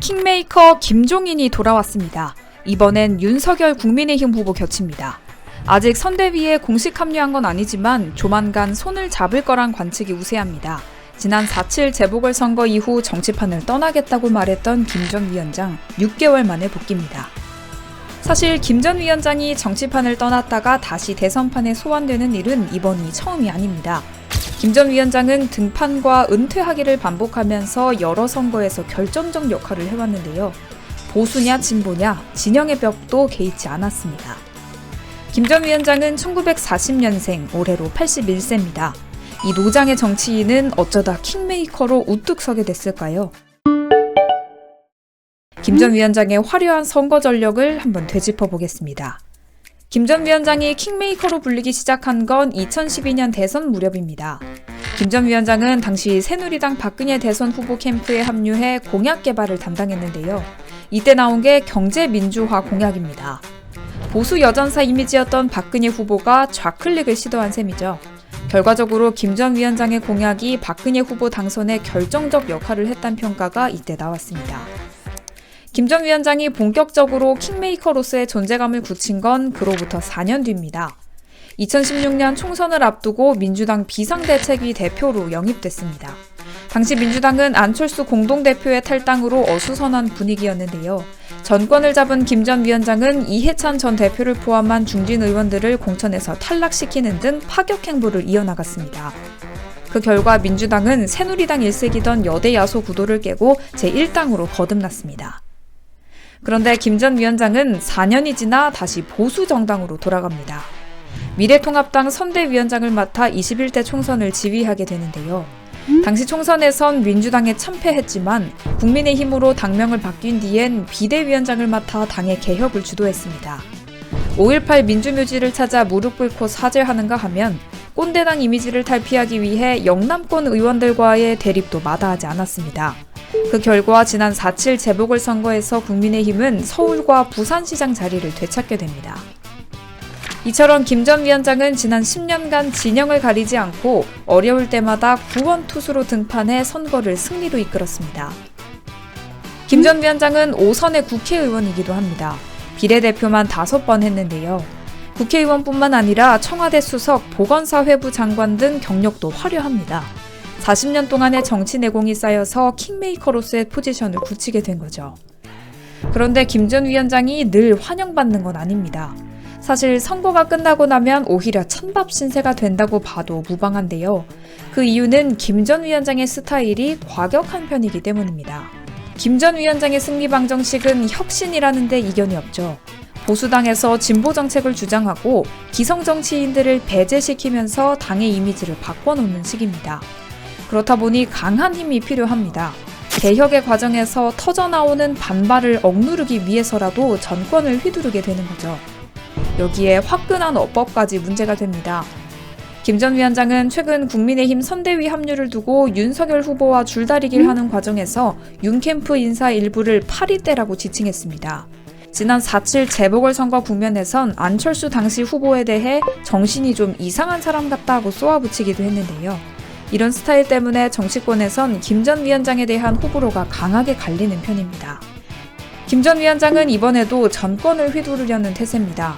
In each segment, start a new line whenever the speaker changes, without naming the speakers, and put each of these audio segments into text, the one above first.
킹메이커 김종인이 돌아왔습니다. 이번엔 윤석열 국민의힘 후보 곁입니다. 아직 선대위에 공식 합류한 건 아니지만 조만간 손을 잡을 거란 관측이 우세합니다. 지난 4.7 재보궐선거 이후 정치판을 떠나겠다고 말했던 김 전 위원장 6개월 만에 복귀입니다. 사실 김 전 위원장이 정치판을 떠났다가 다시 대선판에 소환되는 일은 이번이 처음이 아닙니다. 김 전 위원장은 등판과 은퇴하기를 반복하면서 여러 선거에서 결정적 역할을 해왔는데요. 보수냐 진보냐 진영의 벽도 개의치 않았습니다. 김 전 위원장은 1940년생, 올해로 81세입니다. 이 노장의 정치인은 어쩌다 킹메이커로 우뚝 서게 됐을까요? 김 전 위원장의 화려한 선거 전력을 한번 되짚어 보겠습니다. 김 전 위원장이 킹메이커로 불리기 시작한 건 2012년 대선 무렵입니다. 김 전 위원장은 당시 새누리당 박근혜 대선 후보 캠프에 합류해 공약 개발을 담당했는데요. 이때 나온 게 경제민주화 공약입니다. 보수 여전사 이미지였던 박근혜 후보가 좌클릭을 시도한 셈이죠. 결과적으로 김 전 위원장의 공약이 박근혜 후보 당선에 결정적 역할을 했다는 평가가 이때 나왔습니다. 김 전 위원장이 본격적으로 킹메이커로서의 존재감을 굳힌 건 그로부터 4년 뒤입니다. 2016년 총선을 앞두고 민주당 비상대책위 대표로 영입됐습니다. 당시 민주당은 안철수 공동대표의 탈당으로 어수선한 분위기였는데요. 전권을 잡은 김 전 위원장은 이해찬 전 대표를 포함한 중진 의원들을 공천에서 탈락시키는 등 파격 행보를 이어나갔습니다. 그 결과 민주당은 새누리당 일색이던 여대 야소 구도를 깨고 제1당으로 거듭났습니다. 그런데 김 전 위원장은 4년이 지나 다시 보수 정당으로 돌아갑니다. 미래통합당 선대위원장을 맡아 21대 총선을 지휘하게 되는데요. 당시 총선에선 민주당에 참패했지만 국민의힘으로 당명을 바뀐 뒤엔 비대위원장을 맡아 당의 개혁을 주도했습니다. 5.18 민주묘지를 찾아 무릎 꿇고 사죄하는가 하면 꼰대당 이미지를 탈피하기 위해 영남권 의원들과의 대립도 마다하지 않았습니다. 그 결과 지난 4.7 재보궐선거에서 국민의힘은 서울과 부산시장 자리를 되찾게 됩니다. 이처럼 김 전 위원장은 지난 10년간 진영을 가리지 않고 어려울 때마다 구원투수로 등판해 선거를 승리로 이끌었습니다. 김 전 위원장은 5선의 국회의원이기도 합니다. 비례대표만 5번 했는데요. 국회의원뿐만 아니라 청와대 수석, 보건사회부 장관 등 경력도 화려합니다. 40년 동안의 정치 내공이 쌓여서 킹메이커로서의 포지션을 굳히게 된 거죠. 그런데 김 전 위원장이 늘 환영받는 건 아닙니다. 사실 선거가 끝나고 나면 오히려 찬밥 신세가 된다고 봐도 무방한데요. 그 이유는 김 전 위원장의 스타일이 과격한 편이기 때문입니다. 김 전 위원장의 승리 방정식은 혁신이라는 데 이견이 없죠. 보수당에서 진보 정책을 주장하고 기성 정치인들을 배제시키면서 당의 이미지를 바꿔놓는 식입니다. 그렇다 보니 강한 힘이 필요합니다. 개혁의 과정에서 터져나오는 반발을 억누르기 위해서라도 정권을 휘두르게 되는 거죠. 여기에 화끈한 어법까지 문제가 됩니다. 김 전 위원장은 최근 국민의힘 선대위 합류를 두고 윤석열 후보와 줄다리기를 하는 과정에서 윤캠프 인사 일부를 파리떼라고 지칭했습니다. 지난 4.7 재보궐선거 국면에선 안철수 당시 후보에 대해 정신이 좀 이상한 사람 같다고 쏘아붙이기도 했는데요. 이런 스타일 때문에 정치권에선 김 전 위원장에 대한 호불호가 강하게 갈리는 편입니다. 김 전 위원장은 이번에도 전권을 휘두르려는 태세입니다.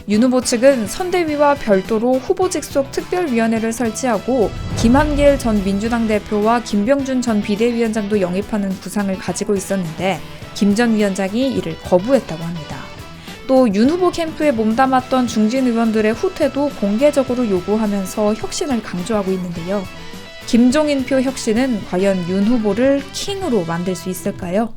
윤 후보 측은 선대위와 별도로 후보 직속 특별위원회를 설치하고 김한길 전 민주당 대표와 김병준 전 비대위원장도 영입하는 구상을 가지고 있었는데 김 전 위원장이 이를 거부했다고 합니다. 또 윤 후보 캠프에 몸담았던 중진 의원들의 후퇴도 공개적으로 요구하면서 혁신을 강조하고 있는데요. 김종인표 혁신은 과연 윤 후보를 킹으로 만들 수 있을까요?